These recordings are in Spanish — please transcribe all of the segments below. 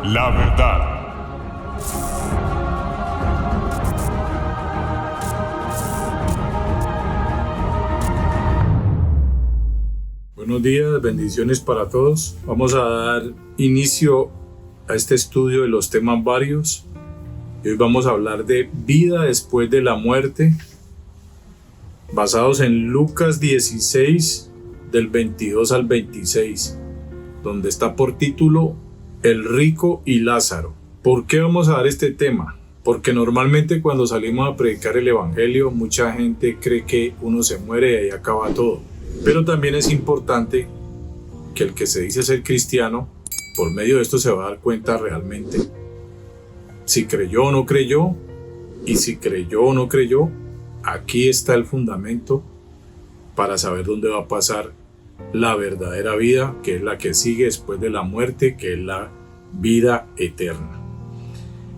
La verdad. Buenos días, bendiciones para todos. Vamos a dar inicio a este estudio de los temas varios. Y hoy vamos a hablar de vida después de la muerte, basados en Lucas 16, del 22 al 26, donde está por título El rico y Lázaro. ¿Por qué vamos a dar este tema? Porque normalmente cuando salimos a predicar el evangelio, mucha gente cree que uno se muere y ahí acaba todo. Pero también es importante que el que se dice ser cristiano, por medio de esto se va a dar cuenta realmente si creyó o no creyó, y si creyó o no creyó, aquí está el fundamento para saber dónde va a pasar la verdadera vida, que es la que sigue después de la muerte, que es la vida eterna.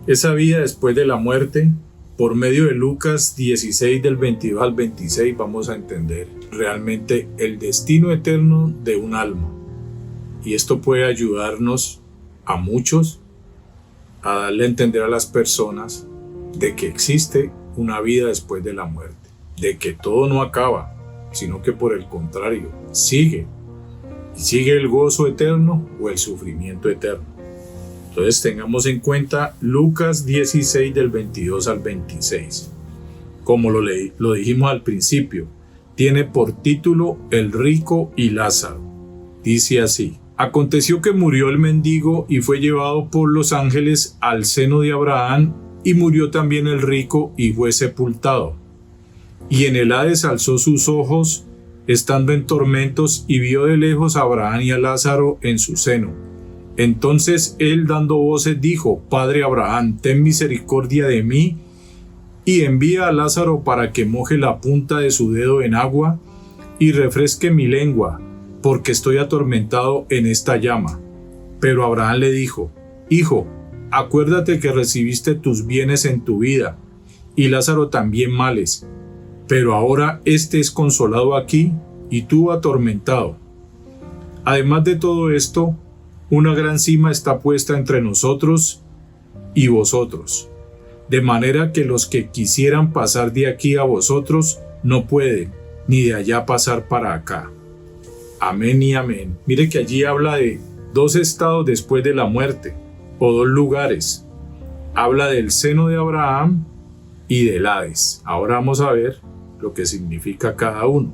Esa vida después de la muerte, por medio de Lucas 16 del 22 al 26, vamos a entender realmente el destino eterno de un alma. Y esto puede ayudarnos a muchos a darle a entender a las personas de que existe una vida después de la muerte, de que todo no acaba, sino que por el contrario, sigue. Y sigue el gozo eterno o el sufrimiento eterno. Entonces tengamos en cuenta Lucas 16 del 22 al 26. Como lo dijimos al principio, tiene por título El rico y Lázaro. Dice así: Aconteció que murió el mendigo y fue llevado por los ángeles al seno de Abraham, y murió también el rico y fue sepultado. Y en el Hades alzó sus ojos, estando en tormentos, y vio de lejos a Abraham y a Lázaro en su seno. Entonces él, dando voces, dijo: Padre Abraham, ten misericordia de mí, y envía a Lázaro para que moje la punta de su dedo en agua y refresque mi lengua, porque estoy atormentado en esta llama. Pero Abraham le dijo: Hijo, acuérdate que recibiste tus bienes en tu vida, y Lázaro también males, pero ahora éste es consolado aquí, y tú atormentado. Además de todo esto, una gran sima está puesta entre nosotros y vosotros, de manera que los que quisieran pasar de aquí a vosotros no pueden, ni de allá pasar para acá. Amén y amén. Mire que allí habla de dos estados después de la muerte, o dos lugares. Habla del seno de Abraham y del Hades. Ahora vamos a ver lo que significa cada uno.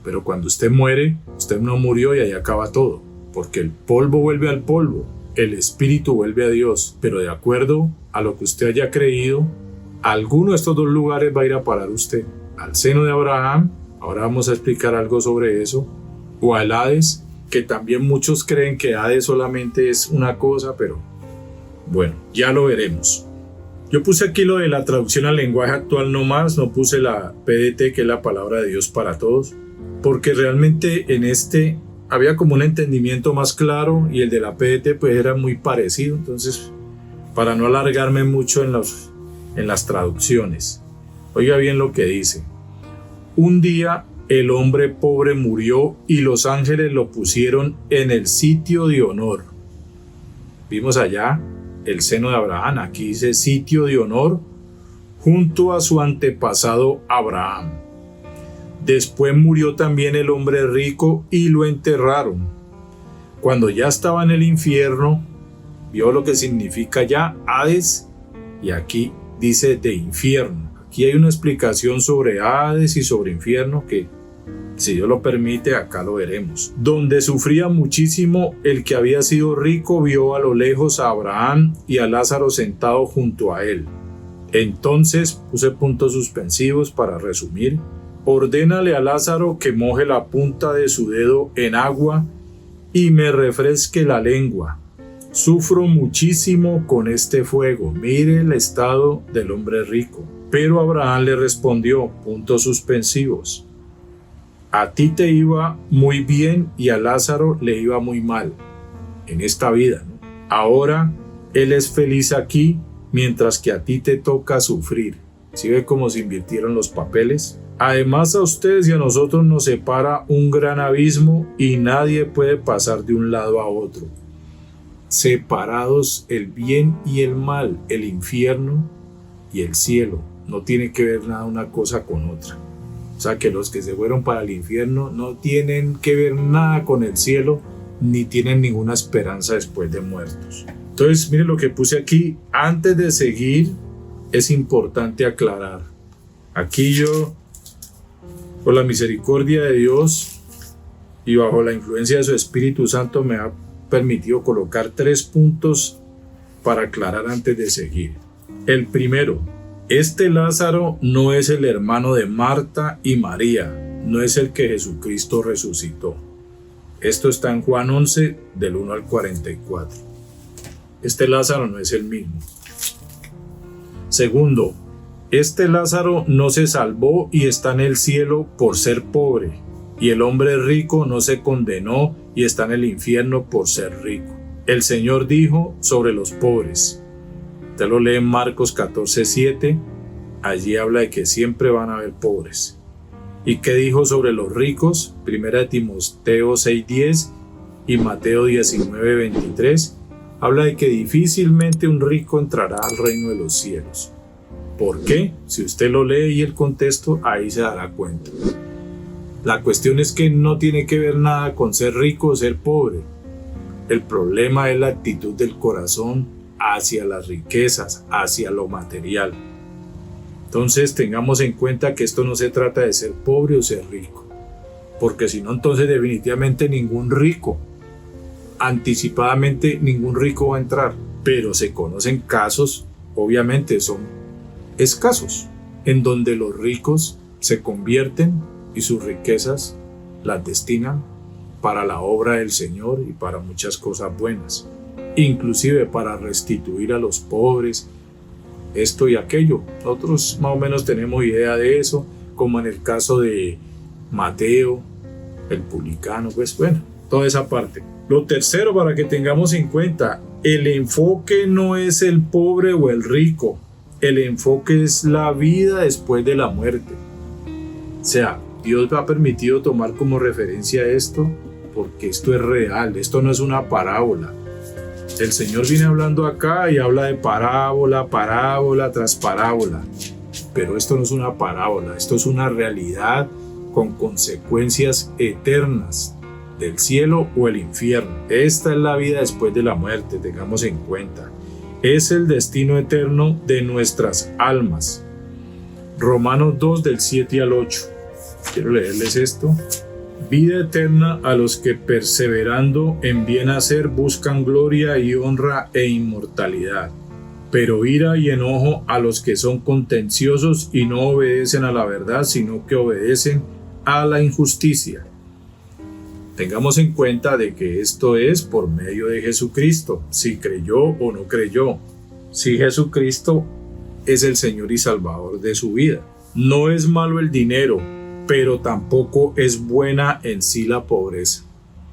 Pero cuando usted muere, usted no murió y ahí acaba todo, porque el polvo vuelve al polvo, el espíritu vuelve a Dios, pero de acuerdo a lo que usted haya creído, a alguno de estos dos lugares va a ir a parar usted: al seno de Abraham, ahora vamos a explicar algo sobre eso, o al Hades, que también muchos creen que Hades solamente es una cosa, pero bueno, ya lo veremos. Yo puse aquí lo de la traducción al lenguaje actual nomás, no puse la PDT, que es la palabra de Dios para todos, porque realmente en este había como un entendimiento más claro, y el de la PDT pues era muy parecido. Entonces, para no alargarme mucho en las traducciones, oiga bien lo que dice: Un día el hombre pobre murió y los ángeles lo pusieron en el sitio de honor. Vimos allá el seno de Abraham, aquí dice sitio de honor, junto a su antepasado Abraham. Después murió también el hombre rico y lo enterraron. Cuando ya estaba en el infierno, vio lo que significa ya Hades, y aquí dice de infierno. Aquí hay una explicación sobre Hades y sobre infierno que, si Dios lo permite, acá lo veremos. Donde sufría muchísimo, el que había sido rico vio a lo lejos a Abraham y a Lázaro sentado junto a él. Entonces, puse puntos suspensivos para resumir: ordénale a Lázaro que moje la punta de su dedo en agua y me refresque la lengua. Sufro muchísimo con este fuego. Mire el estado del hombre rico. Pero Abraham le respondió, puntos suspensivos: a ti te iba muy bien y a Lázaro le iba muy mal en esta vida, ¿no? Ahora él es feliz aquí, mientras que a ti te toca sufrir. ¿Sí ve cómo se invirtieron los papeles? Además, a ustedes y a nosotros nos separa un gran abismo y nadie puede pasar de un lado a otro. separados el bien y el mal, el infierno y el cielo. No tiene que ver nada una cosa con otra. O sea que los que se fueron para el infierno no tienen que ver nada con el cielo, ni tienen ninguna esperanza después de muertos. Entonces, miren lo que puse aquí. Antes de seguir, es importante aclarar. Aquí yo, por la misericordia de Dios y bajo la influencia de su Espíritu Santo, me ha permitido colocar 3 puntos para aclarar antes de seguir. El primero, este Lázaro no es el hermano de Marta y María, no es el que Jesucristo resucitó. Esto está en Juan 11, del 1 al 44. Este Lázaro no es el mismo. Segundo, este Lázaro no se salvó y está en el cielo por ser pobre, y el hombre rico no se condenó y está en el infierno por ser rico. El Señor dijo sobre los pobres. Usted lo lee en Marcos 14:7, allí habla de que siempre van a haber pobres. ¿Y qué dijo sobre los ricos? Primera de Timoteo 6:10 y Mateo 19:23, habla de que difícilmente un rico entrará al reino de los cielos. ¿Por qué? Si usted lo lee y el contexto, ahí se dará cuenta. La cuestión es que no tiene que ver nada con ser rico o ser pobre. El problema es la actitud del corazón hacia las riquezas, hacia lo material. Entonces tengamos en cuenta que esto no se trata de ser pobre o ser rico, porque si no, entonces definitivamente ningún rico, anticipadamente ningún rico va a entrar. Pero se conocen casos, obviamente son escasos, en donde los ricos se convierten y sus riquezas las destinan para la obra del Señor y para muchas cosas buenas, inclusive para restituir a los pobres, esto y aquello. Nosotros más o menos tenemos idea de eso, como en el caso de Mateo, el publicano, pues bueno, toda esa parte. Lo tercero, para que tengamos en cuenta, el enfoque no es el pobre o el rico, el enfoque es la vida después de la muerte. O sea, Dios ha permitido tomar como referencia esto porque esto es real, esto no es una parábola. El Señor viene hablando acá y habla de parábola, parábola tras parábola, pero esto no es una parábola, esto es una realidad con consecuencias eternas del cielo o el infierno. Esta es la vida después de la muerte, tengamos en cuenta. Es el destino eterno de nuestras almas. Romanos 2 del 7 al 8. Quiero leerles esto. Vida eterna a los que perseverando en bien hacer buscan gloria y honra e inmortalidad, pero ira y enojo a los que son contenciosos y no obedecen a la verdad, sino que obedecen a la injusticia. Tengamos en cuenta de que esto es por medio de Jesucristo, si creyó o no creyó, si Jesucristo es el Señor y Salvador de su vida. No es malo el dinero, pero tampoco es buena en sí la pobreza.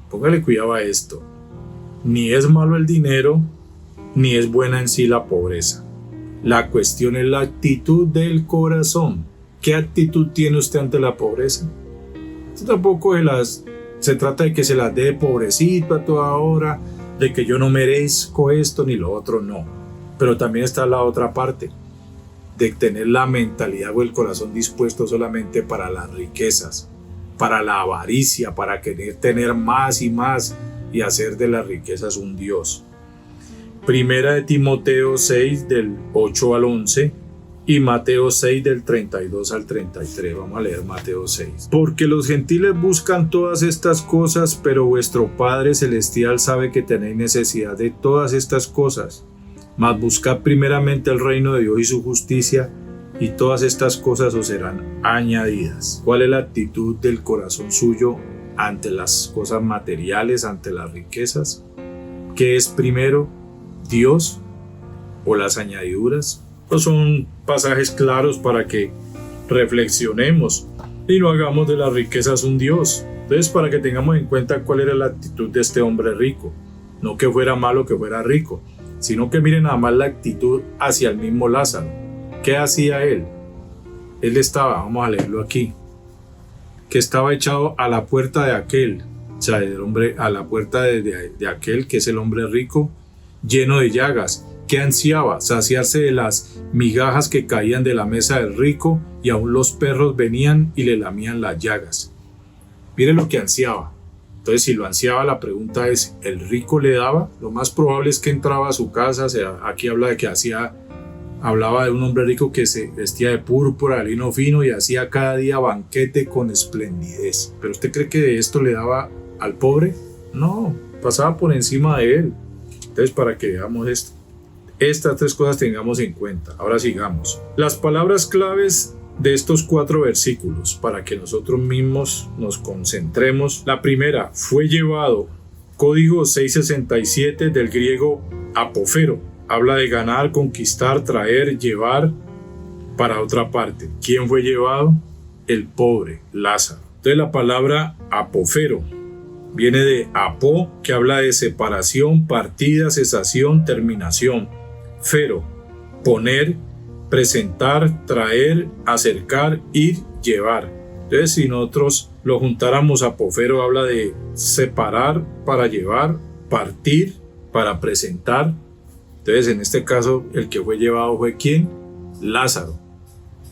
Póngale cuidado a esto. Ni es malo el dinero, ni es buena en sí la pobreza. La cuestión es la actitud del corazón. ¿Qué actitud tiene usted ante la pobreza? Esto tampoco se trata de que se las dé de pobrecito a toda hora, de que yo no merezco esto ni lo otro, no. Pero también está la otra parte, de tener la mentalidad o el corazón dispuesto solamente para las riquezas, para la avaricia, para querer tener más y más y hacer de las riquezas un Dios. Primera de Timoteo 6 del 8 al 11 y Mateo 6 del 32 al 33. Vamos a leer Mateo 6. Porque los gentiles buscan todas estas cosas, pero vuestro Padre Celestial sabe que tenéis necesidad de todas estas cosas. Mas buscad primeramente el reino de Dios y su justicia, y todas estas cosas os serán añadidas. ¿Cuál es la actitud del corazón suyo ante las cosas materiales, ante las riquezas? ¿Qué es primero, Dios o las añadiduras? Estos son pasajes claros para que reflexionemos y no hagamos de las riquezas un Dios. Entonces, para que tengamos en cuenta cuál era la actitud de este hombre rico. No que fuera malo que fuera rico, sino que miren nada más la actitud hacia el mismo Lázaro. ¿Qué hacía él? Él estaba, vamos a leerlo aquí, que estaba echado a la puerta de aquel, o sea, el hombre, a la puerta de aquel que es el hombre rico, lleno de llagas, que ansiaba saciarse de las migajas que caían de la mesa del rico, y aún los perros venían y le lamían las llagas. Mire lo que ansiaba. Entonces, si lo ansiaba, la pregunta es, ¿el rico le daba? Lo más probable es que entraba a su casa. O sea, aquí hablaba de un hombre rico que se vestía de púrpura, de lino fino, y hacía cada día banquete con esplendidez. ¿Pero usted cree que de esto le daba al pobre? No, pasaba por encima de él. Entonces, para que veamos esto, estas tres cosas tengamos en cuenta. Ahora sigamos. Las palabras claves de estos 4 versículos, para que nosotros mismos nos concentremos. La primera, fue llevado. Código 667 del griego apófero. Habla de ganar, conquistar, traer, llevar para otra parte. ¿Quién fue llevado? El pobre, Lázaro. Entonces la palabra apófero viene de apó, que habla de separación, partida, cesación, terminación. Fero, poner, presentar, traer, acercar, ir, llevar. Entonces, si nosotros lo juntáramos, apófero habla de separar para llevar, partir para presentar. Entonces, en este caso, el que fue llevado fue ¿quién? Lázaro.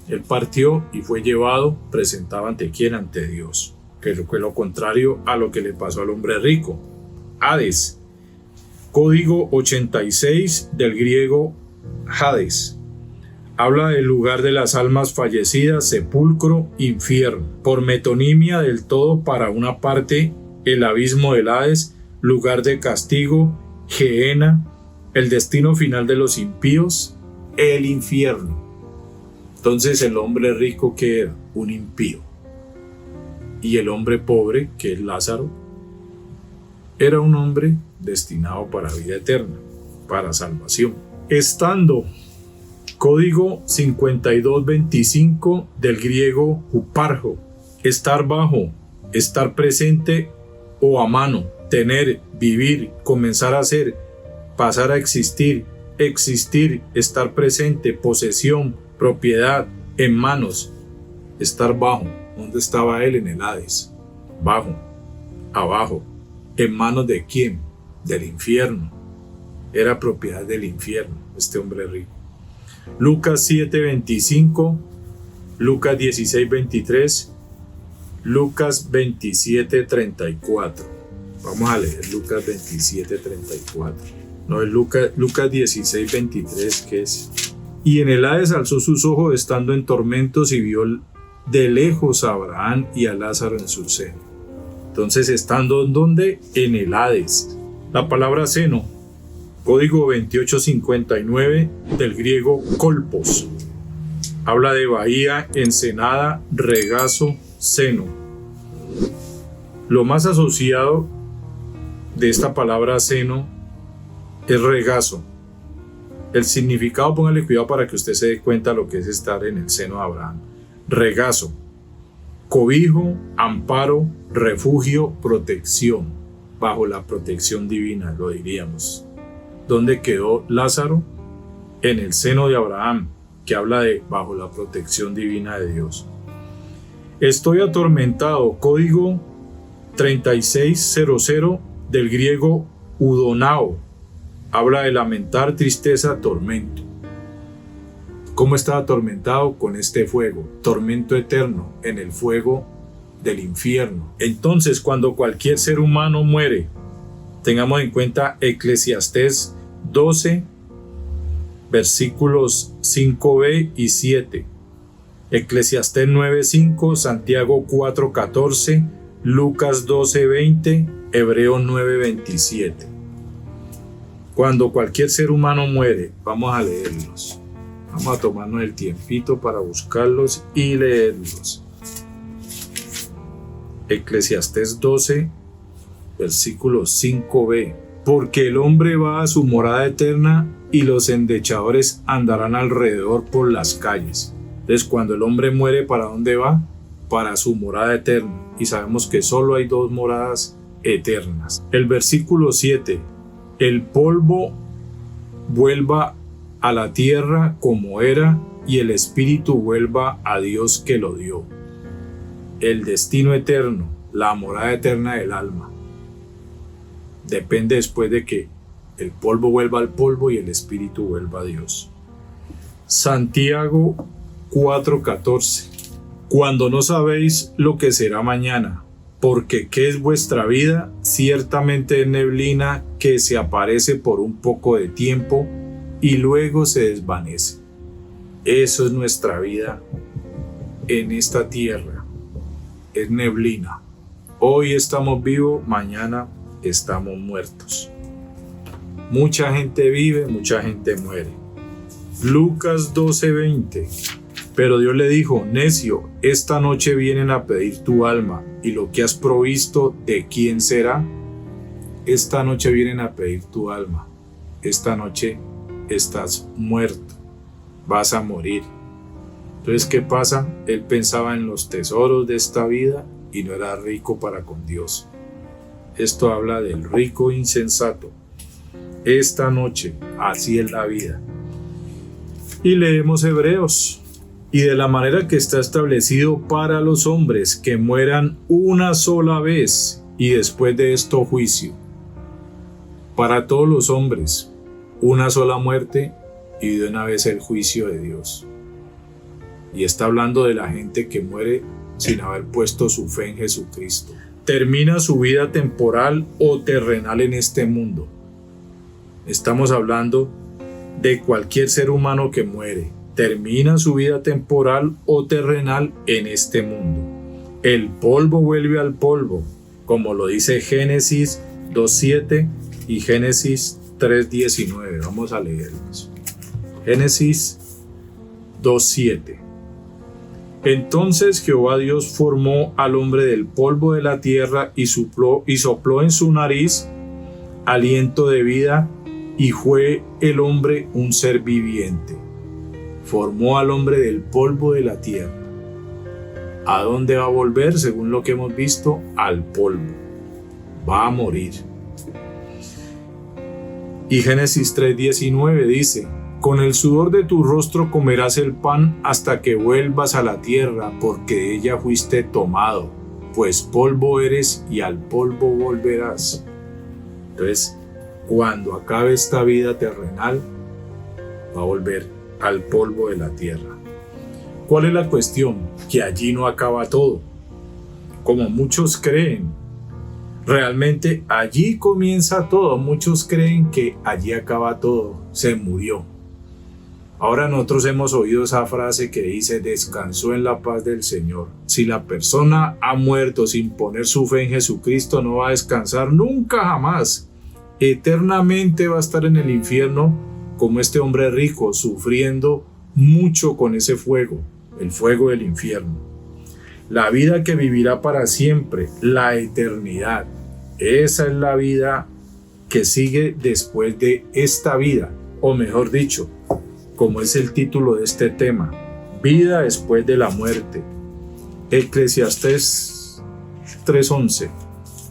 Él partió y fue llevado, presentado ante ¿quién? Ante Dios. Que fue lo contrario a lo que le pasó al hombre rico. Hades. Código 86 del griego Hades. Habla del lugar de las almas fallecidas, sepulcro, infierno. Por metonimia del todo para una parte, el abismo del Hades, lugar de castigo, Gehenna, el destino final de los impíos, el infierno. Entonces el hombre rico, que era un impío, y el hombre pobre, que es Lázaro, era un hombre destinado para vida eterna, para salvación. Estando, código 5225 del griego huparjo, estar bajo, estar presente o a mano, tener, vivir, comenzar a ser, pasar a existir, estar presente, posesión, propiedad, en manos, estar bajo. ¿Dónde estaba él? En el Hades. Bajo, abajo. ¿En manos de quién? Del infierno. Era propiedad del infierno, este hombre rico. Lucas 7:25, Lucas 16:23, Lucas 27:34. Vamos a leer Lucas 27:34. No, es Lucas 16:23, que es: y en el Hades alzó sus ojos estando en tormentos y vio de lejos a Abraham y a Lázaro en su seno. Entonces, estando en donde? En el Hades. La palabra seno, código 2859 del griego kolpos, habla de bahía, ensenada, regazo, seno. Lo más asociado de esta palabra seno es regazo. El significado, póngale cuidado para que usted se dé cuenta lo que es estar en el seno de Abraham. Regazo, cobijo, amparo, refugio, protección. Bajo la protección divina, lo diríamos. ¿Dónde quedó Lázaro? En el seno de Abraham, que habla de bajo la protección divina de Dios. Estoy atormentado, código 3600 del griego udonao, habla de lamentar, tristeza, tormento. ¿Cómo está atormentado? Con este fuego, tormento eterno en el fuego del infierno. Entonces, cuando cualquier ser humano muere, tengamos en cuenta Eclesiastés 12, versículos 5b y 7, Eclesiastés 9:5, Santiago 4:14, Lucas 12:20, Hebreos 9:27. Cuando cualquier ser humano muere, vamos a leerlos. Vamos a tomarnos el tiempito para buscarlos y leerlos. Eclesiastés 12, versículo 5b. Porque el hombre va a su morada eterna y los endechadores andarán alrededor por las calles. Entonces, cuando el hombre muere, ¿para dónde va? Para su morada eterna. Y sabemos que solo hay 2 moradas eternas. El versículo 7. El polvo vuelva a la tierra como era, y el espíritu vuelva a Dios que lo dio. El destino eterno, la morada eterna del alma, depende después de que el polvo vuelva al polvo y el espíritu vuelva a Dios. Santiago 4:14. Cuando no sabéis lo que será mañana, porque ¿qué es vuestra vida? Ciertamente es neblina que se aparece por un poco de tiempo y luego se desvanece. Eso es nuestra vida en esta tierra. Es neblina. Hoy estamos vivos, mañana estamos muertos. Mucha gente vive, mucha gente muere. Lucas 12:20. Pero Dios le dijo: necio, esta noche vienen a pedir tu alma, y lo que has provisto, ¿de quién será? Esta noche vienen a pedir tu alma. Esta noche estás muerto. Vas a morir. Entonces, ¿qué pasa? Él pensaba en los tesoros de esta vida y no era rico para con Dios. Esto habla del rico insensato. Esta noche, así es la vida. Y leemos Hebreos. Y de la manera que está establecido para los hombres que mueran una sola vez y después de esto juicio. Para todos los hombres, una sola muerte y de una vez el juicio de Dios. Y está hablando de la gente que muere sin haber puesto su fe en Jesucristo. Termina su vida temporal o terrenal en este mundo. Estamos hablando de cualquier ser humano que muere. Termina su vida temporal o terrenal en este mundo. El polvo vuelve al polvo, como lo dice Génesis 2:7 y Génesis 3:19. Vamos a leerlos. Génesis 2:7. Entonces Jehová Dios formó al hombre del polvo de la tierra y sopló en su nariz aliento de vida, y fue el hombre un ser viviente. Formó al hombre del polvo de la tierra. ¿A dónde va a volver? Según lo que hemos visto, al polvo. Va a morir. Y Génesis 3:19 dice: con el sudor de tu rostro comerás el pan hasta que vuelvas a la tierra, porque de ella fuiste tomado, pues polvo eres y al polvo volverás. Entonces, cuando acabe esta vida terrenal, va a volver al polvo de la tierra. ¿Cuál es la cuestión? Que allí no acaba todo, como muchos creen. Realmente allí comienza todo. Muchos creen que allí acaba todo, se murió. Ahora nosotros hemos oído esa frase que dice: descansó en la paz del Señor. Si la persona ha muerto sin poner su fe en Jesucristo, no va a descansar nunca jamás. Eternamente va a estar en el infierno, como este hombre rico, sufriendo mucho con ese fuego, el fuego del infierno. La vida que vivirá para siempre, la eternidad. Esa es la vida que sigue después de esta vida, o mejor dicho, como es el título de este tema, vida después de la muerte. Eclesiastés 3:11.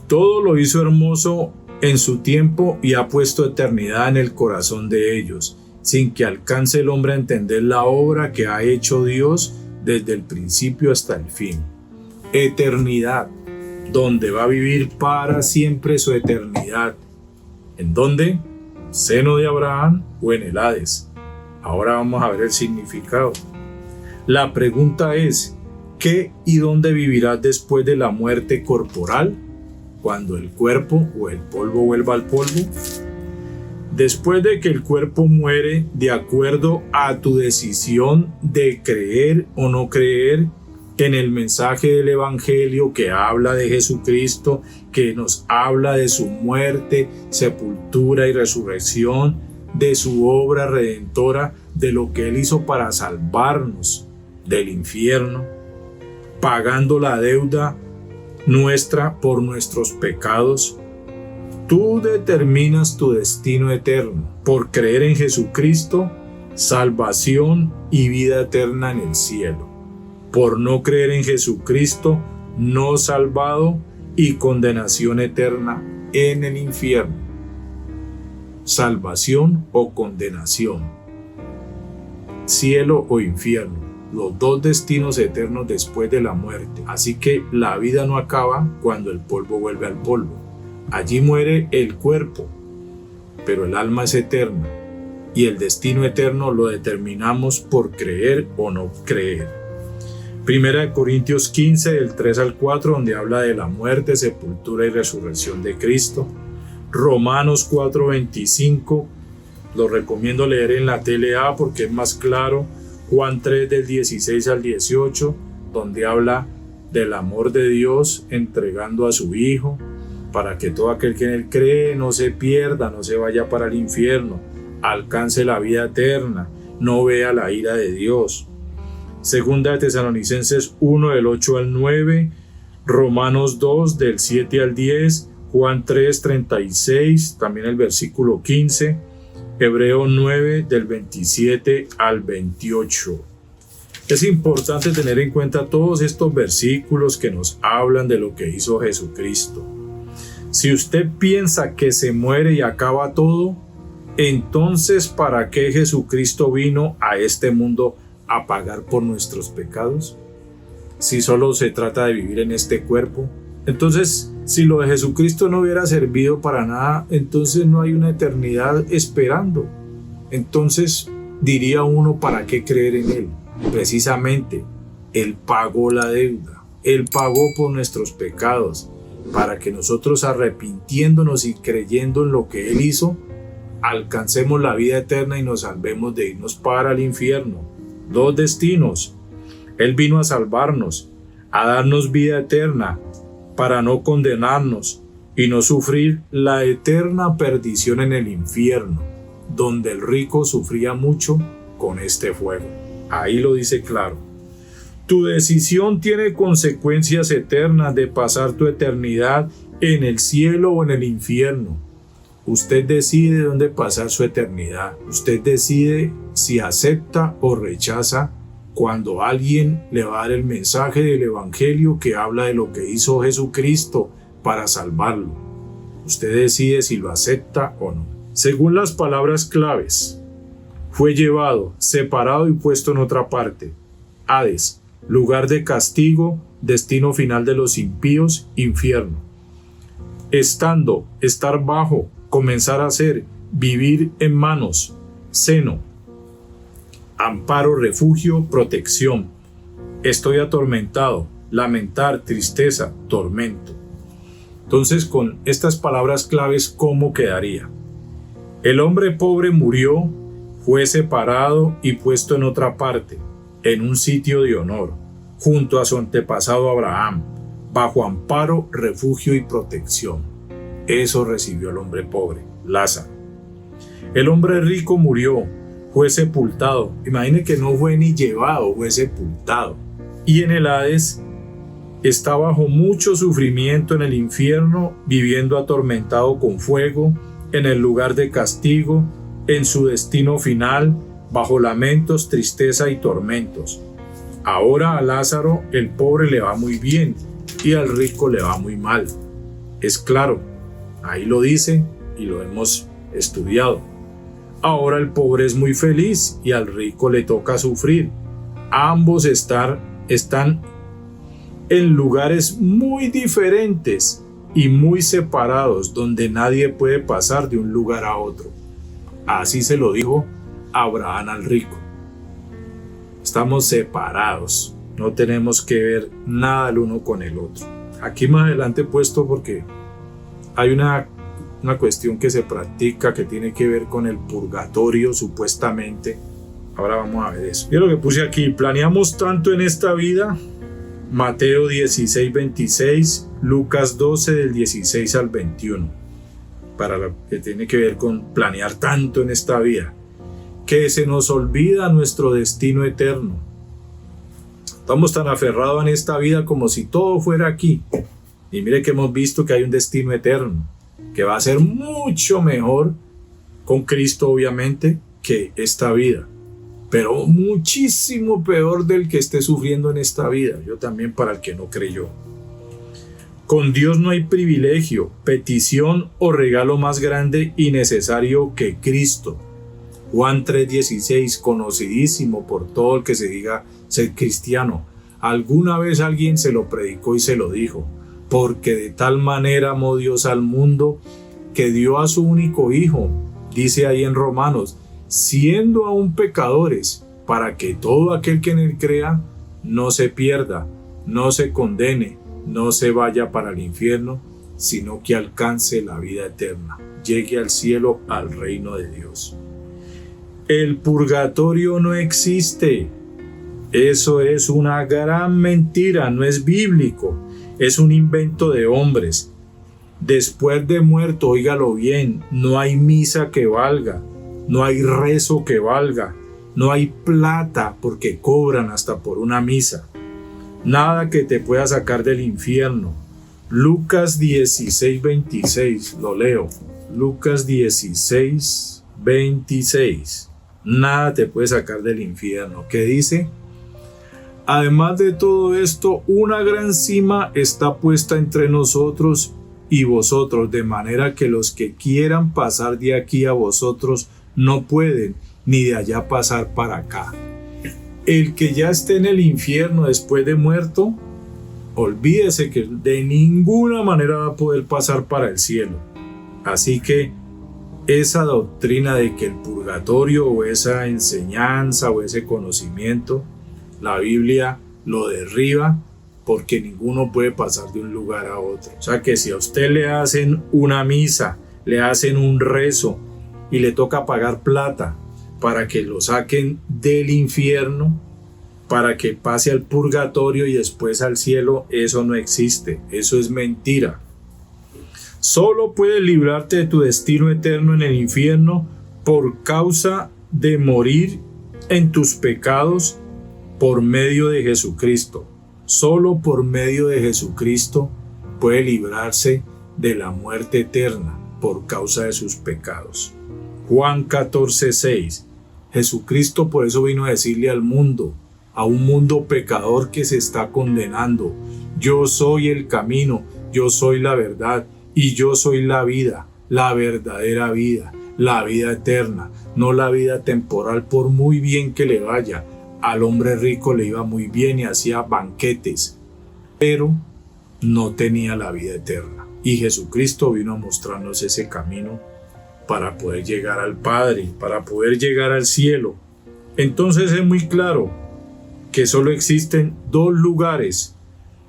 Todo lo hizo hermoso en su tiempo y ha puesto eternidad en el corazón de ellos, sin que alcance el hombre a entender la obra que ha hecho Dios desde el principio hasta el fin. Eternidad, donde va a vivir para siempre su eternidad. ¿En dónde? ¿Seno de Abraham o en el Hades? Ahora vamos a ver el significado. La pregunta es: ¿qué y dónde vivirás después de la muerte corporal? Cuando el cuerpo o el polvo vuelva al polvo. Después de que el cuerpo muere, de acuerdo a tu decisión de creer o no creer en el mensaje del Evangelio que habla de Jesucristo, que nos habla de su muerte, sepultura y resurrección, de su obra redentora, de lo que Él hizo para salvarnos del infierno, pagando la deuda nuestra por nuestros pecados. Tú determinas tu destino eterno por creer en Jesucristo, salvación y vida eterna en el cielo. Por no creer en Jesucristo, no salvado y condenación eterna en el infierno. Salvación o condenación. Cielo o infierno. Los dos destinos eternos después de la muerte. Así que la vida no acaba cuando el polvo vuelve al polvo. Allí muere el cuerpo, pero el alma es eterna y el destino eterno lo determinamos por creer o no creer. Primera de Corintios 15, del 3 al 4, donde habla de la muerte, sepultura y resurrección de Cristo. Romanos 4:25, lo recomiendo leer en la TLA porque es más claro. Juan 3, del 16 al 18, donde habla del amor de Dios entregando a su Hijo, para que todo aquel que en él cree no se pierda, no se vaya para el infierno, alcance la vida eterna, no vea la ira de Dios. Segunda de Tesalonicenses 1, del 8 al 9, Romanos 2, del 7 al 10, Juan 3, 36, también el versículo 15, Hebreos 9, del 27 al 28. Es importante tener en cuenta todos estos versículos que nos hablan de lo que hizo Jesucristo. Si usted piensa que se muere y acaba todo, entonces ¿para qué Jesucristo vino a este mundo a pagar por nuestros pecados? Si solo se trata de vivir en este cuerpo. Entonces, si lo de Jesucristo no hubiera servido para nada, entonces no hay una eternidad esperando. Entonces diría uno, ¿para qué creer en Él? Precisamente, Él pagó la deuda. Él pagó por nuestros pecados, para que nosotros, arrepintiéndonos y creyendo en lo que Él hizo, alcancemos la vida eterna y nos salvemos de irnos para el infierno. Dos destinos. Él vino a salvarnos, a darnos vida eterna, para no condenarnos y no sufrir la eterna perdición en el infierno, donde el rico sufría mucho con este fuego. Ahí lo dice claro. Tu decisión tiene consecuencias eternas de pasar tu eternidad en el cielo o en el infierno. Usted decide dónde pasar su eternidad. Usted decide si acepta o rechaza cuando alguien le va a dar el mensaje del Evangelio que habla de lo que hizo Jesucristo para salvarlo. Usted decide si lo acepta o no. Según las palabras claves, fue llevado, separado y puesto en otra parte. Hades, lugar de castigo, destino final de los impíos, infierno. Estando, estar bajo, comenzar a ser, vivir en manos, seno. Amparo, refugio, protección. Estoy atormentado, lamentar, tristeza, tormento. Entonces, con estas palabras claves, ¿cómo quedaría? El hombre pobre murió, fue separado y puesto en otra parte, en un sitio de honor, junto a su antepasado Abraham, bajo amparo, refugio y protección. Eso recibió el hombre pobre, Lázaro. El hombre rico murió, fue sepultado. Imagine que no fue ni llevado, fue sepultado. Y en el Hades está bajo mucho sufrimiento en el infierno, viviendo atormentado con fuego, en el lugar de castigo, en su destino final, bajo lamentos, tristeza y tormentos. Ahora a Lázaro, el pobre, le va muy bien y al rico le va muy mal. Es claro, ahí lo dice y lo hemos estudiado. Ahora el pobre es muy feliz y al rico le toca sufrir. Ambos están en lugares muy diferentes y muy separados, donde nadie puede pasar de un lugar a otro. Así se lo dijo Abraham al rico. Estamos separados, no tenemos que ver nada el uno con el otro. Aquí más adelante he puesto porque hay una cuestión que se practica que tiene que ver con el purgatorio, supuestamente. Ahora vamos a ver eso. Yo lo que puse aquí: planeamos tanto en esta vida. Mateo 16:26, Lucas 12 del 16 al 21. Para lo que tiene que ver con planear tanto en esta vida, que se nos olvida nuestro destino eterno. Estamos tan aferrados en esta vida como si todo fuera aquí. Y mire que hemos visto que hay un destino eterno, que va a ser mucho mejor con Cristo, obviamente, que esta vida, pero muchísimo peor del que esté sufriendo en esta vida. Yo también, para el que no creyó. Con Dios no hay privilegio, petición o regalo más grande y necesario que Cristo. Juan 3:16, conocidísimo por todo el que se diga ser cristiano. Alguna vez alguien se lo predicó y se lo dijo: porque de tal manera amó Dios al mundo, que dio a su único Hijo, dice ahí en Romanos, siendo aún pecadores, para que todo aquel que en él crea no se pierda, no se condene, no se vaya para el infierno, sino que alcance la vida eterna, llegue al cielo, al reino de Dios. El purgatorio no existe. Eso es una gran mentira, no es bíblico, es un invento de hombres. Después de muerto, óigalo bien, no hay misa que valga, no hay rezo que valga, no hay plata porque cobran hasta por una misa. Nada que te pueda sacar del infierno. Lucas 16:26, lo leo. Lucas 16:26. Nada te puede sacar del infierno. ¿Qué dice? Además de todo esto, una gran cima está puesta entre nosotros y vosotros, de manera que los que quieran pasar de aquí a vosotros no pueden, ni de allá pasar para acá. El que ya esté en el infierno después de muerto, olvídese que de ninguna manera va a poder pasar para el cielo. Así que esa doctrina de que el purgatorio o esa enseñanza o ese conocimiento, la Biblia lo derriba, porque ninguno puede pasar de un lugar a otro. O sea que si a usted le hacen una misa, le hacen un rezo y le toca pagar plata para que lo saquen del infierno, para que pase al purgatorio y después al cielo, eso no existe, eso es mentira. Solo puedes librarte de tu destino eterno en el infierno por causa de morir en tus pecados por medio de Jesucristo. Solo por medio de Jesucristo puede librarse de la muerte eterna por causa de sus pecados. Juan 14:6. Jesucristo por eso vino a decirle al mundo, a un mundo pecador que se está condenando: yo soy el camino, yo soy la verdad y yo soy la vida, la verdadera vida, la vida eterna, no la vida temporal, por muy bien que le vaya. Al hombre rico le iba muy bien y hacía banquetes, pero no tenía la vida eterna. Y Jesucristo vino a mostrarnos ese camino para poder llegar al Padre, para poder llegar al cielo. Entonces es muy claro que solo existen dos lugares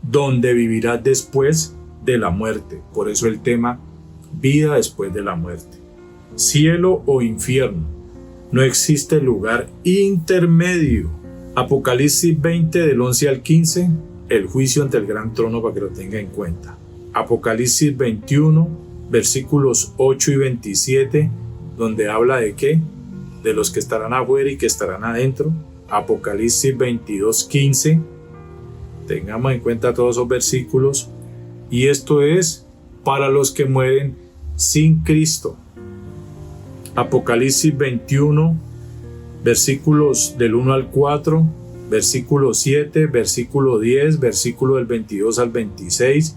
donde vivirás después de la muerte. Por eso el tema, vida después de la muerte. Cielo o infierno. No existe lugar intermedio. Apocalipsis 20 del 11 al 15, el juicio ante el gran trono, para que lo tenga en cuenta. Apocalipsis 21, versículos 8 y 27, donde habla de qué, de los que estarán afuera y que estarán adentro. Apocalipsis 22, 15, tengamos en cuenta todos esos versículos. Y esto es para los que mueren sin Cristo. Apocalipsis 21, versículos del 1 al 4, versículo 7, versículo 10, versículo del 22 al 26,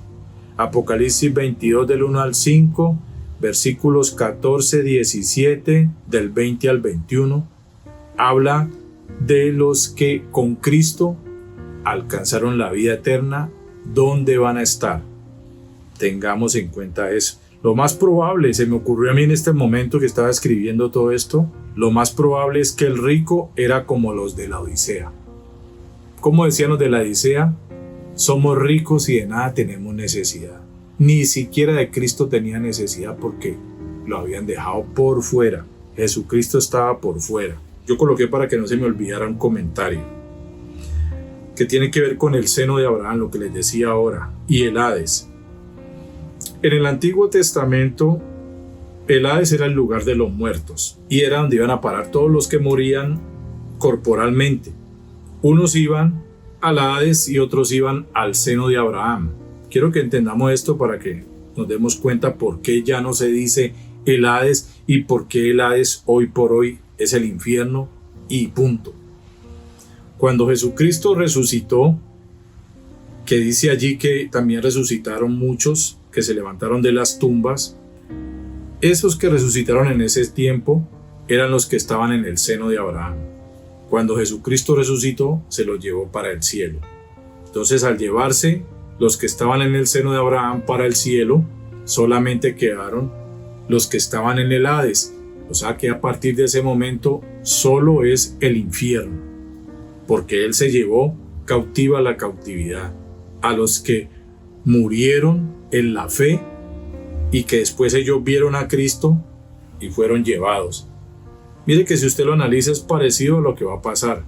Apocalipsis 22 del 1 al 5, versículos 14, 17, del 20 al 21, habla de los que con Cristo alcanzaron la vida eterna, ¿dónde van a estar? Tengamos en cuenta eso. Lo más probable, se me ocurrió a mí en este momento que estaba escribiendo todo esto, lo más probable es que el rico era como los de la Odisea. Como decían los de la Odisea, somos ricos y de nada tenemos necesidad. Ni siquiera de Cristo tenía necesidad porque lo habían dejado por fuera. Jesucristo estaba por fuera. Yo coloqué para que no se me olvidara un comentario que tiene que ver con el seno de Abraham, lo que les decía ahora, y el Hades. En el Antiguo Testamento, el Hades era el lugar de los muertos y era donde iban a parar todos los que morían corporalmente. Unos iban al Hades y otros iban al seno de Abraham. Quiero que entendamos esto para que nos demos cuenta por qué ya no se dice el Hades y por qué el Hades hoy por hoy es el infierno y punto. Cuando Jesucristo resucitó, que dice allí que también resucitaron muchos que se levantaron de las tumbas, esos que resucitaron en ese tiempo eran los que estaban en el seno de Abraham. Cuando Jesucristo resucitó, se los llevó para el cielo. Entonces, al llevarse los que estaban en el seno de Abraham para el cielo, solamente quedaron los que estaban en el Hades, O sea que a partir de ese momento solo es el infierno, porque Él se llevó cautiva la cautividad a los que murieron en la fe y que después ellos vieron a Cristo y fueron llevados. Mire que si usted lo analiza es parecido a lo que va a pasar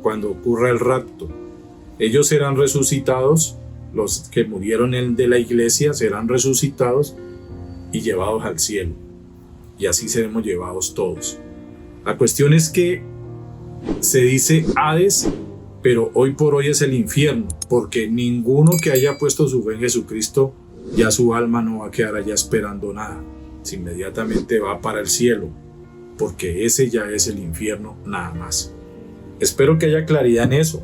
cuando ocurra el rapto. Ellos serán resucitados, los que murieron de la iglesia serán resucitados y llevados al cielo. Y así seremos llevados todos. La cuestión es que se dice Hades, pero hoy por hoy es el infierno, porque ninguno que haya puesto su fe en Jesucristo, ya su alma no va a quedar allá esperando nada. Inmediatamente va para el cielo, porque ese ya es el infierno nada más. Espero que haya claridad en eso,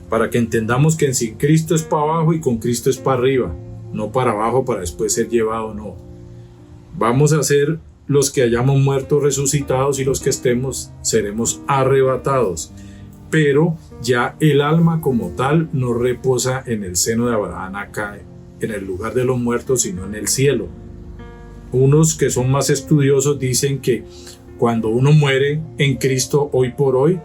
para que entendamos que sin Cristo es para abajo y con Cristo es para arriba, no para abajo para después ser llevado, no. Vamos a ser los que hayamos muerto resucitados y los que estemos seremos arrebatados, pero ya el alma como tal no reposa en el seno de Abraham acá en el lugar de los muertos, sino en el cielo. Unos que son más estudiosos dicen que cuando uno muere en Cristo hoy por hoy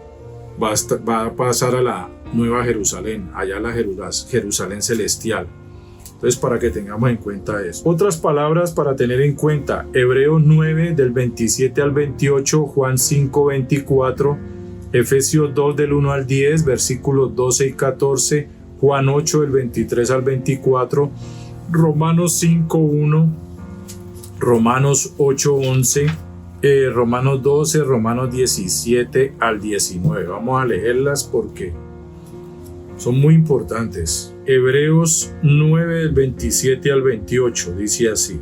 va a pasar a la Nueva Jerusalén, allá la Jerusalén celestial. Entonces, para que tengamos en cuenta eso. Otras palabras para tener en cuenta: Hebreos 9 del 27 al 28, Juan 5, 24, Efesios 2 del 1 al 10, versículos 12 y 14, Juan 8 del 23 al 24, Romanos 5, 1, Romanos 8, 11, Romanos 12, Romanos 17 al 19. Vamos a leerlas porque son muy importantes. Hebreos 9 del 27 al 28 dice así: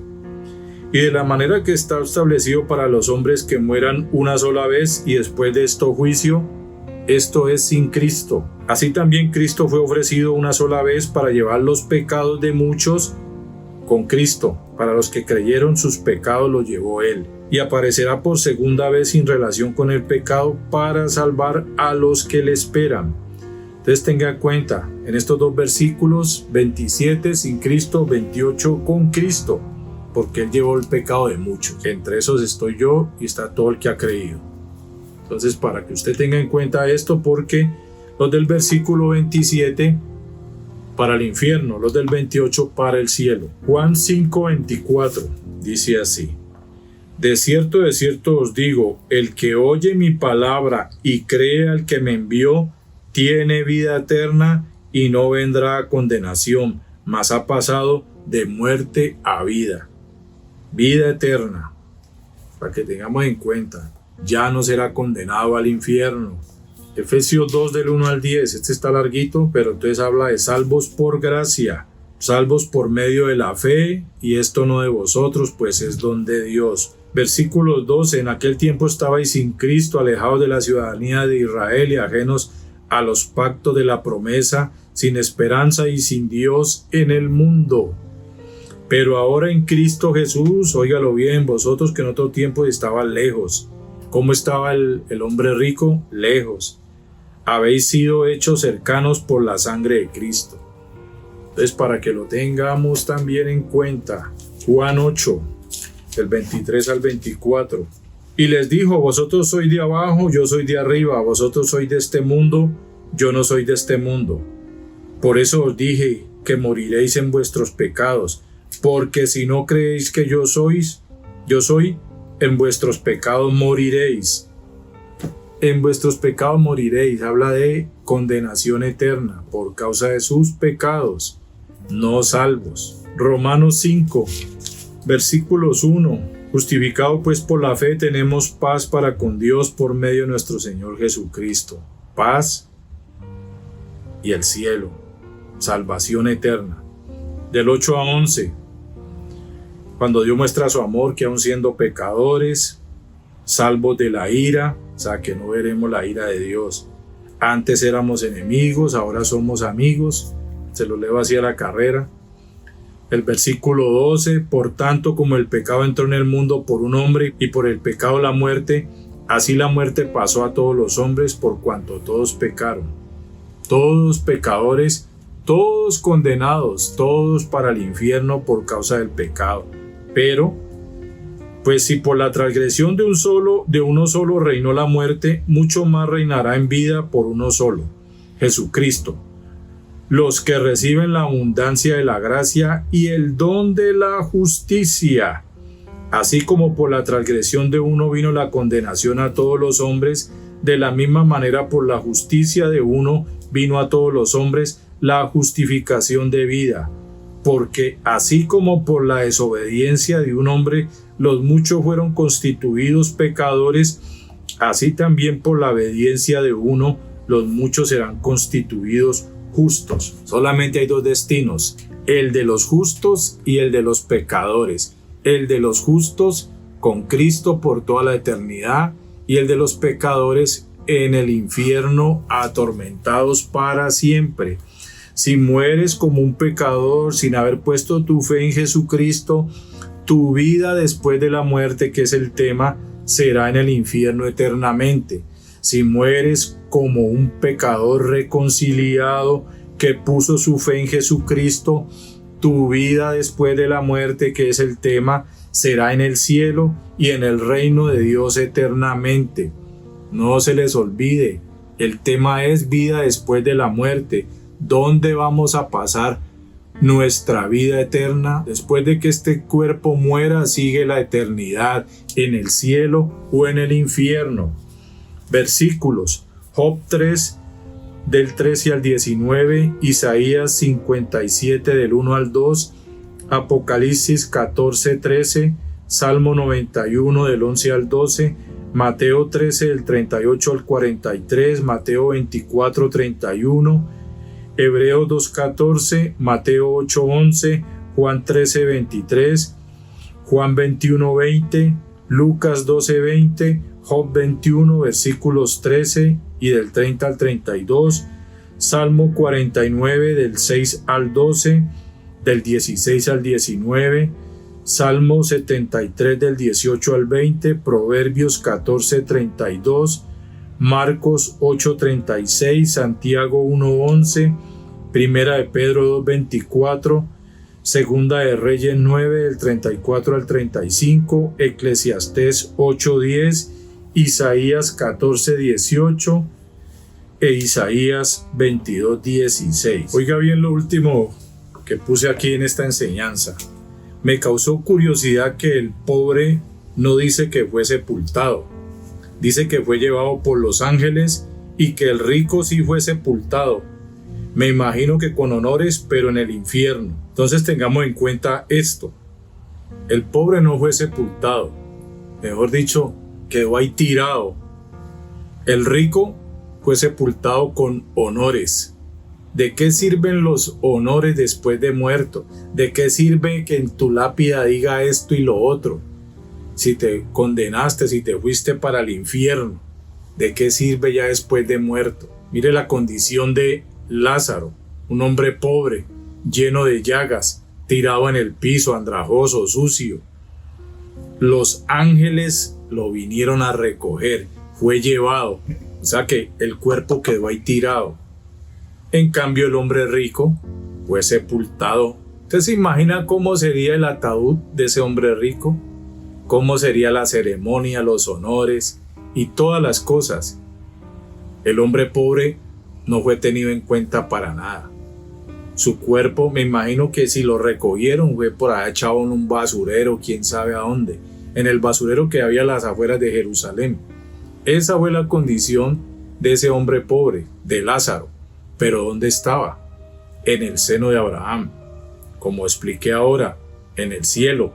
y de la manera que está establecido para los hombres que mueran una sola vez y después de esto juicio, esto es sin Cristo. Así también Cristo fue ofrecido una sola vez para llevar los pecados de muchos. Con Cristo, para los que creyeron, sus pecados los llevó Él, y aparecerá por segunda vez sin relación con el pecado para salvar a los que le esperan. Entonces tenga en cuenta, en estos dos versículos, 27 sin Cristo, 28 con Cristo, porque Él llevó el pecado de muchos. Entre esos estoy yo y está todo el que ha creído. Entonces, para que usted tenga en cuenta esto, porque los del versículo 27 para el infierno, los del 28 para el cielo. Juan 5, 24 dice así: de cierto os digo, el que oye mi palabra y cree al que me envió, tiene vida eterna y no vendrá a condenación, mas ha pasado de muerte a vida. Vida eterna. Para que tengamos en cuenta, ya no será condenado al infierno. Efesios 2 del 1 al 10, este está larguito, pero entonces habla de salvos por gracia, salvos por medio de la fe, y esto no de vosotros, pues es don de Dios. Versículo 12, en aquel tiempo estabais sin Cristo, alejados de la ciudadanía de Israel y ajenos a los pactos de la promesa, sin esperanza y sin Dios en el mundo. Pero ahora en Cristo Jesús, óigalo bien, vosotros que en otro tiempo estaban lejos. ¿Cómo estaba el hombre rico? Lejos. Habéis sido hechos cercanos por la sangre de Cristo. Entonces, para que lo tengamos también en cuenta, Juan 8, del 23 al 24. Y les dijo: vosotros sois de abajo, yo soy de arriba, vosotros sois de este mundo, yo no soy de este mundo. Por eso os dije que moriréis en vuestros pecados, porque si no creéis que yo soy, en vuestros pecados moriréis. En vuestros pecados moriréis. Habla de condenación eterna por causa de sus pecados, no salvos. Romanos 5, versículos 1. Justificado pues por la fe tenemos paz para con Dios por medio de nuestro Señor Jesucristo. Paz y el cielo. Salvación eterna. Del 8 a 11. Cuando Dios muestra su amor, que aun siendo pecadores, salvos de la ira, o sea que no veremos la ira de Dios. Antes éramos enemigos, ahora somos amigos. Se lo leo así a la carrera. El versículo 12, por tanto como el pecado entró en el mundo por un hombre y por el pecado la muerte, así la muerte pasó a todos los hombres por cuanto todos pecaron. Todos pecadores, todos condenados, todos para el infierno por causa del pecado. Pero Pues si por la transgresión de uno solo reinó la muerte, mucho más reinará en vida por uno solo, Jesucristo. Los que reciben la abundancia de la gracia y el don de la justicia. Así como por la transgresión de uno vino la condenación a todos los hombres, de la misma manera por la justicia de uno vino a todos los hombres la justificación de vida. Porque así como por la desobediencia de un hombre los muchos fueron constituidos pecadores, así también por la obediencia de uno los muchos serán constituidos justos. Solamente hay dos destinos, el de los justos y el de los pecadores. El de los justos con Cristo por toda la eternidad y el de los pecadores en el infierno atormentados para siempre. Si mueres como un pecador sin haber puesto tu fe en Jesucristo, tu vida después de la muerte, que es el tema, será en el infierno eternamente. Si mueres como un pecador reconciliado que puso su fe en Jesucristo, tu vida después de la muerte, que es el tema, será en el cielo y en el reino de Dios eternamente. No se les olvide, el tema es vida después de la muerte. ¿Dónde vamos a pasar nuestra vida eterna? Después de que este cuerpo muera, sigue la eternidad en el cielo o en el infierno. Versículos: Job 3, del 13 al 19, Isaías 57, del 1 al 2, Apocalipsis 14, 13, Salmo 91, del 11 al 12, Mateo 13, del 38 al 43, Mateo 24, 31, Hebreos 2:14, Mateo 8:11, Juan 13:23, Juan 21:20, Lucas 12:20, Job 21, versículos 13 y del 30 al 32, Salmo 49 del 6 al 12, del 16 al 19, Salmo 73 del 18 al 20, Proverbios 14:32, Marcos 8:36, Santiago 1:11, Primera de Pedro 2:24, Segunda de Reyes 9 del 34 al 35, Eclesiastés 8:10, Isaías 14:18 e Isaías 22:16. Oiga bien lo último que puse aquí en esta enseñanza. Me causó curiosidad que el pobre no dice que fue sepultado. Dice que fue llevado por los ángeles y que el rico sí fue sepultado. Me imagino que con honores, pero en el infierno. Entonces tengamos en cuenta esto. El pobre no fue sepultado. Mejor dicho, quedó ahí tirado. El rico fue sepultado con honores. ¿De qué sirven los honores después de muerto? ¿De qué sirve que en tu lápida diga esto y lo otro? Si te condenaste, si te fuiste para el infierno, ¿de qué sirve ya después de muerto? Mire la condición de Lázaro, un hombre pobre, lleno de llagas, tirado en el piso, andrajoso, sucio. Los ángeles lo vinieron a recoger, fue llevado, o sea que el cuerpo quedó ahí tirado. En cambio, el hombre rico fue sepultado. ¿Usted se imagina cómo sería el ataúd de ese hombre rico? ¿Cómo sería la ceremonia, los honores y todas las cosas? El hombre pobre no fue tenido en cuenta para nada. Su cuerpo, me imagino que si lo recogieron fue por allá echado en un basurero, quién sabe a dónde, en el basurero que había a las afueras de Jerusalén. Esa fue la condición de ese hombre pobre, de Lázaro. Pero ¿dónde estaba? En el seno de Abraham. Como expliqué ahora, en el cielo.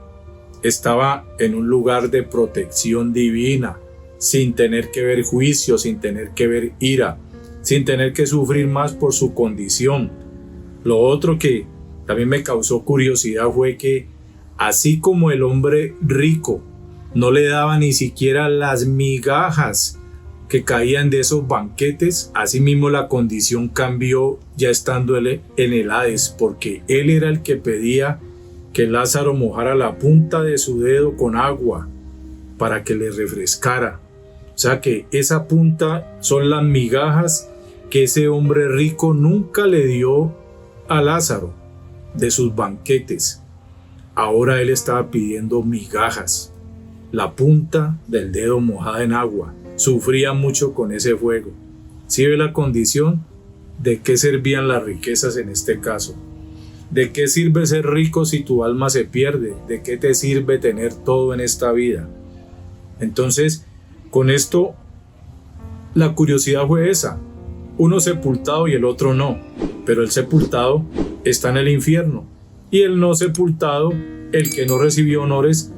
Estaba en un lugar de protección divina, sin tener que ver juicio, sin tener que ver ira, sin tener que sufrir más por su condición. Lo otro que también me causó curiosidad fue que, así como el hombre rico no le daba ni siquiera las migajas que caían de esos banquetes, asimismo la condición cambió ya estando él en el Hades, porque él era el que pedía que Lázaro mojara la punta de su dedo con agua para que le refrescara. O sea que esa punta son las migajas que ese hombre rico nunca le dio a Lázaro de sus banquetes. Ahora él estaba pidiendo migajas. la punta del dedo mojada en agua. Sufría mucho con ese fuego. ¿Sí ve la condición? ¿De qué servían las riquezas en este caso? ¿De qué sirve ser rico si tu alma se pierde? ¿De qué te sirve tener todo en esta vida? Entonces, con esto, la curiosidad fue esa. Uno sepultado y el otro no. Pero el sepultado está en el infierno. Y el no sepultado, el que no recibió honores,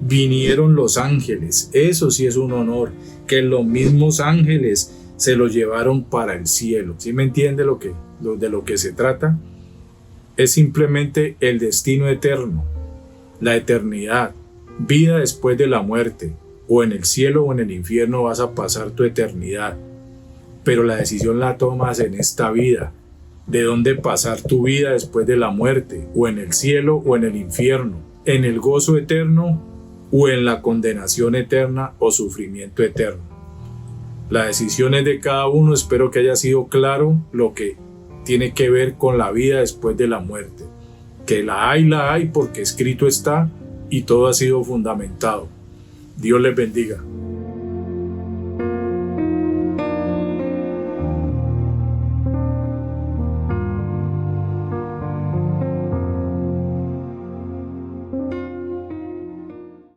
vinieron los ángeles. Eso sí es un honor. Que los mismos ángeles se lo llevaron para el cielo. ¿Sí me entiende de lo que se trata? Es simplemente el destino eterno, la eternidad, vida después de la muerte. O en el cielo o en el infierno vas a pasar tu eternidad. Pero la decisión la tomas en esta vida. De dónde pasar tu vida después de la muerte, o en el cielo o en el infierno, en el gozo eterno o en la condenación eterna o sufrimiento eterno. La decisión es de cada uno. Espero que haya sido claro lo que tiene que ver con la vida después de la muerte. Que la hay porque escrito está y todo ha sido fundamentado. Dios les bendiga.